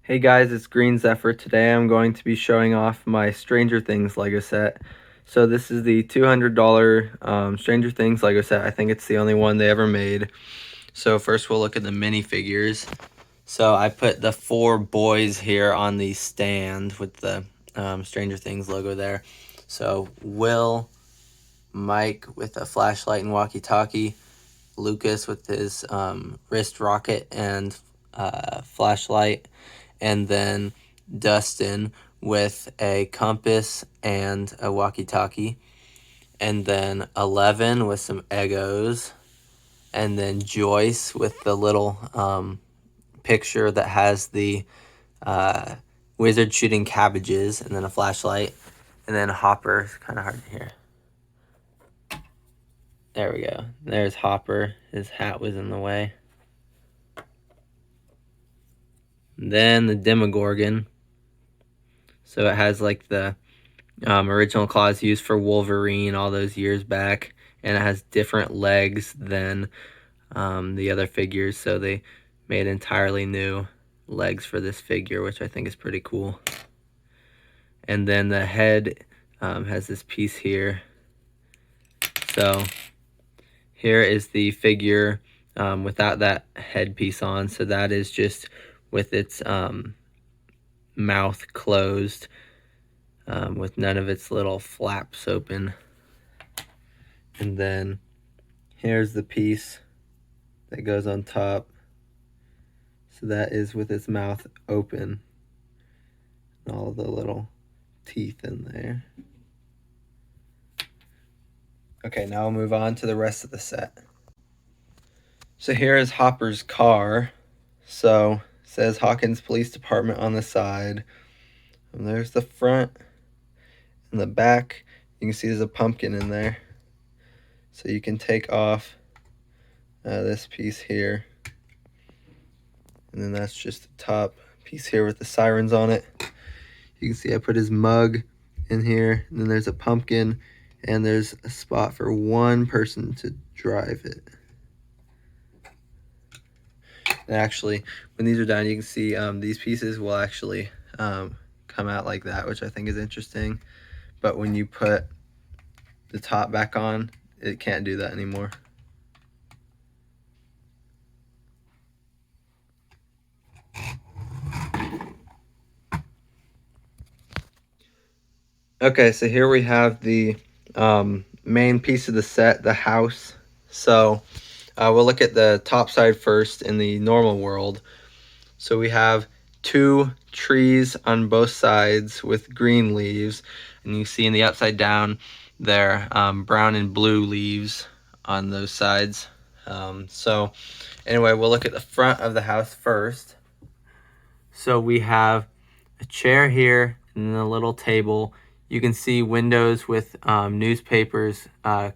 Hey guys, it's Green Zephyr. Today I'm going to be showing off my Stranger Things Lego set. So this is the $200 Stranger Things Lego set. I think it's the only one they ever made. So first we'll look at the minifigures. So I put the 4 boys here on the stand with the Stranger Things logo there. So Will, Mike with a flashlight and walkie-talkie, Lucas with his wrist rocket and flashlight, and then Dustin with a compass and a walkie-talkie, and then 11 with some Eggos, and then Joyce with the little picture that has the wizard shooting cabbages, and then a flashlight, and then Hopper. It's kind of hard to hear. There we go. There's Hopper. His hat was in the way. And then the Demogorgon. So it has like the original claws used for Wolverine all those years back, and it has different legs than the other figures, so they made entirely new legs for this figure, which I think is pretty cool. And then the head has this piece here. So here is the figure without that head piece on, so that is just with its mouth closed, with none of its little flaps open. And then here's the piece that goes on top. So that is with its mouth open, and all the little teeth in there. Okay, now we'll move on to the rest of the set. So here is Hopper's car. So it says Hawkins Police Department on the side. And there's the front. In the back, you can see there's a pumpkin in there. So you can take off this piece here. And then that's just the top piece here with the sirens on it. You can see I put his mug in here. And then there's a pumpkin. And there's a spot for one person to drive it. And actually, when these are done, you can see these pieces will actually come out like that, which I think is interesting. But when you put the top back on, it can't do that anymore. Okay, so here we have the main piece of the set, the house. So we'll look at the top side first in the normal world. So we have 2 trees on both sides with green leaves, and you see in the upside down there brown and blue leaves on those sides. So anyway, we'll look at the front of the house first. So we have a chair here and a little table. You can see windows with newspapers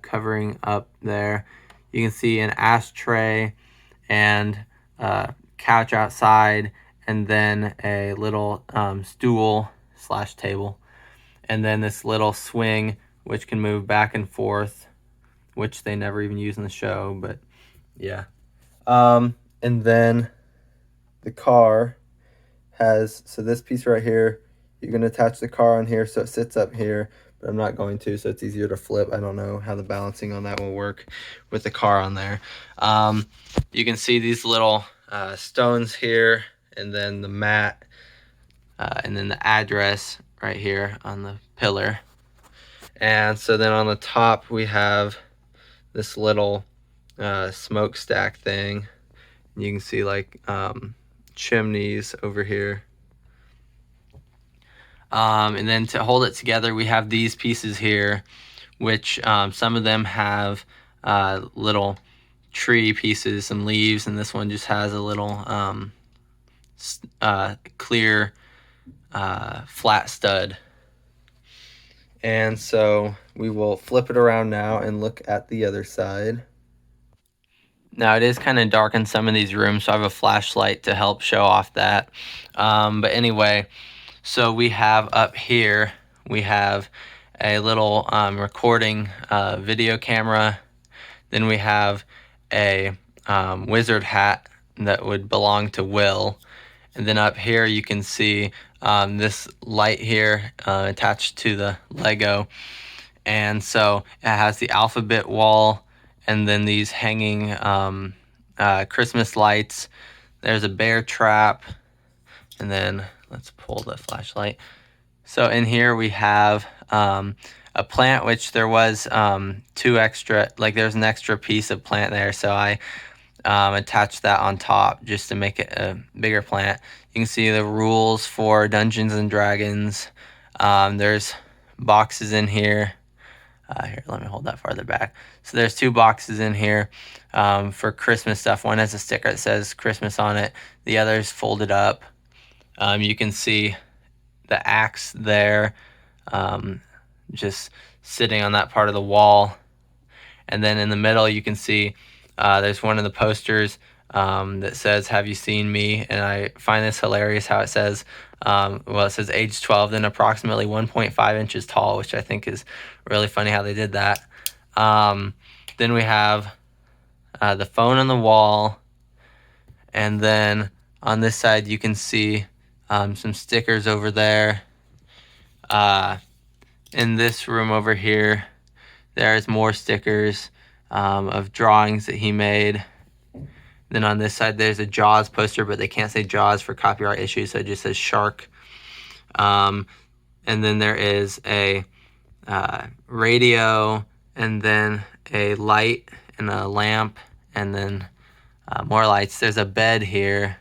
covering up there. You can see an ashtray and couch outside, and then a little stool / table, and then this little swing which can move back and forth, which they never even use in the show, but yeah. And then the car has, so this piece right here, you're going to attach the car on here so it sits up here, but I'm not going to, so it's easier to flip. I don't know how the balancing on that will work with the car on there. You can see these little stones here, and then the mat, and then the address right here on the pillar. And so then on the top we have this little smokestack thing. You can see like chimneys over here. And then to hold it together, we have these pieces here, which some of them have little tree pieces and leaves, and this one just has a little clear flat stud. And so we will flip it around now and look at the other side. Now it is kind of dark in some of these rooms, so I have a flashlight to help show off that. But anyway, so we have up here, we have a little recording video camera. Then we have a wizard hat that would belong to Will. And then up here you can see this light here attached to the Lego. And so it has the alphabet wall and then these hanging Christmas lights. There's a bear trap. And then let's pull the flashlight. So in here we have a plant, which there was two extra, like there's an extra piece of plant there. So I attached that on top just to make it a bigger plant. You can see the rules for Dungeons and Dragons. There's boxes in here. Here, let me hold that farther back. So there's two boxes in here for Christmas stuff. One has a sticker that says Christmas on it. The other is folded up. You can see the axe there, just sitting on that part of the wall. And then in the middle, you can see there's one of the posters that says, "Have you seen me?" And I find this hilarious how it says, it says age 12, then approximately 1.5 inches tall, which I think is really funny how they did that. Then we have the phone on the wall. And then on this side, you can see some stickers over there. In this room over here, there's more stickers of drawings that he made. Then on this side, there's a Jaws poster, but they can't say Jaws for copyright issues, so it just says shark. And then there is a radio, and then a light and a lamp, and then more lights. There's a bed here.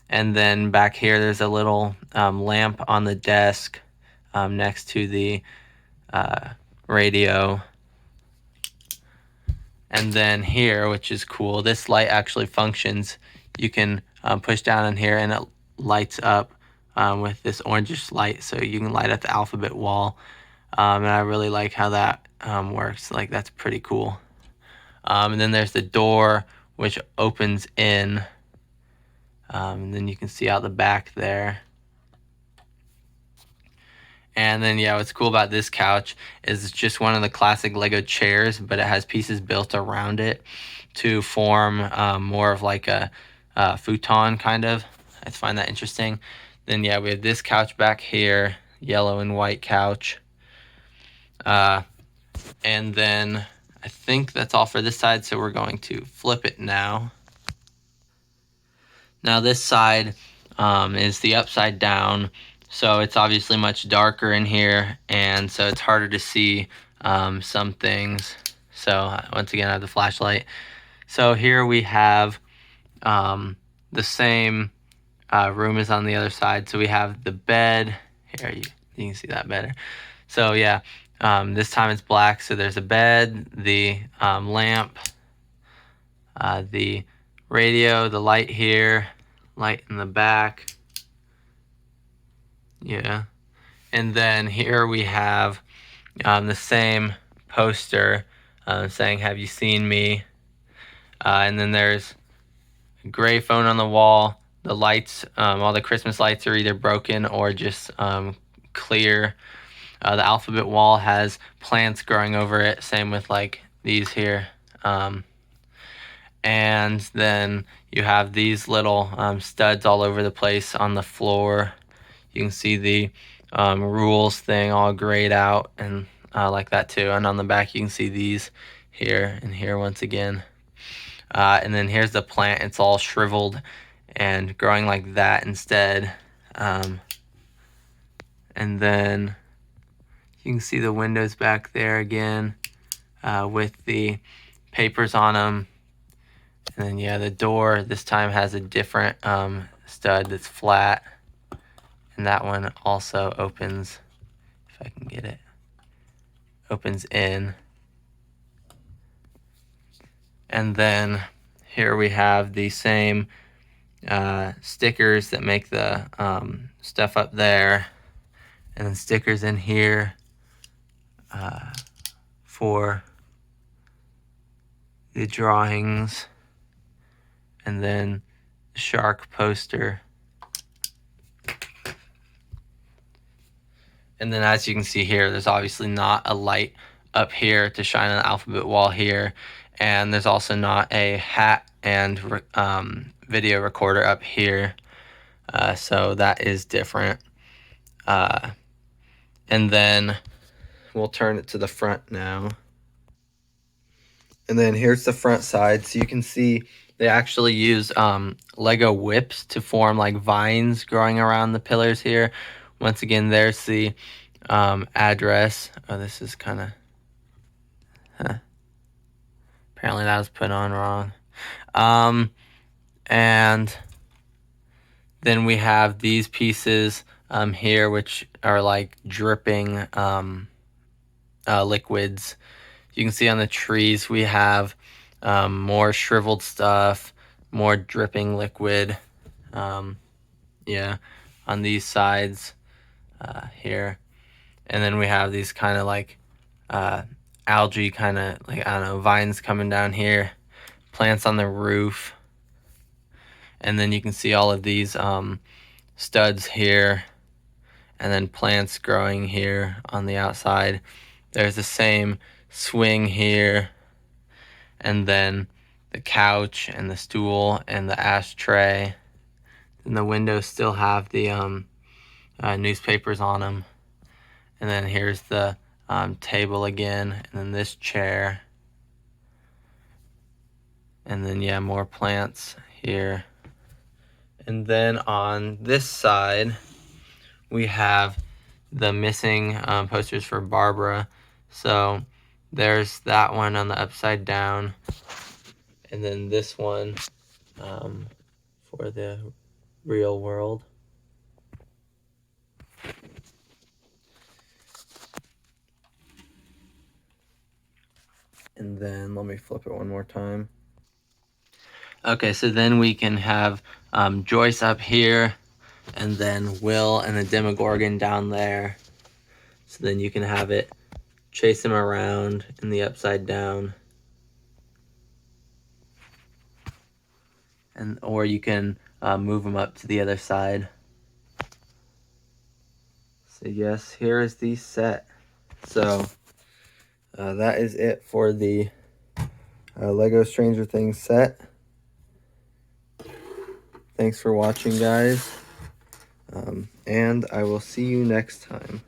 And then back here, there's a little lamp on the desk next to the radio. And then here, which is cool, this light actually functions. You can push down in here and it lights up with this orangish light, so you can light up the alphabet wall. And I really like how that works. Like, that's pretty cool. And then there's the door, which opens in. And then you can see out the back there. And then, yeah, what's cool about this couch is it's just one of the classic Lego chairs, but it has pieces built around it to form more of like a futon, kind of. I find that interesting. Then, yeah, we have this couch back here, yellow and white couch. And then I think that's all for this side, so we're going to flip it now. Now this side is the upside down, so it's obviously much darker in here, and so it's harder to see some things. So once again, I have the flashlight. So here we have the same room as on the other side. So we have the bed. Here, you can see that better. So yeah, this time it's black. So there's a bed, the lamp, the radio, the light here, light in the back. Yeah. And then here we have the same poster saying, "Have you seen me?" And then there's a gray phone on the wall. The lights, all the Christmas lights are either broken or just clear. The alphabet wall has plants growing over it. Same with like these here. And then you have these little studs all over the place on the floor. You can see the rules thing all grayed out and like that too. And on the back you can see these here and here once again. And then here's the plant. It's all shriveled and growing like that instead. And then you can see the windows back there again with the papers on them. And then, yeah, the door this time has a different stud that's flat. And that one also opens, if I can get it, opens in. And then here we have the same stickers that make the stuff up there. And then stickers in here for the drawings. And then the shark poster. And then as you can see here, there's obviously not a light up here to shine on the alphabet wall here. And there's also not a hat and video recorder up here. So that is different. And then we'll turn it to the front now. And then here's the front side. So you can see they actually use Lego whips to form like vines growing around the pillars here. Once again, there's the address. Oh, this is kind of... Apparently that was put on wrong. And then we have these pieces here, which are like dripping liquids. You can see on the trees we have more shriveled stuff, more dripping liquid. Yeah, on these sides here. And then we have these kind of like algae, kind of like, I don't know, vines coming down here, plants on the roof. And then you can see all of these studs here, and then plants growing here on the outside. There's the same swing here, and then the couch and the stool and the ashtray. And the windows still have the newspapers on them. And then here's the table again, and then this chair. And then, yeah, more plants here. And then on this side, we have the missing posters for Barbara. So there's that one on the upside down. And then this one for the real world. And then let me flip it one more time. Okay, so then we can have Joyce up here, and then Will and the Demogorgon down there. So then you can have it chase him around in the upside down. Or you can move him up to the other side. So yes, here is the set. So that is it for the Lego Stranger Things set. Thanks for watching, guys. And I will see you next time.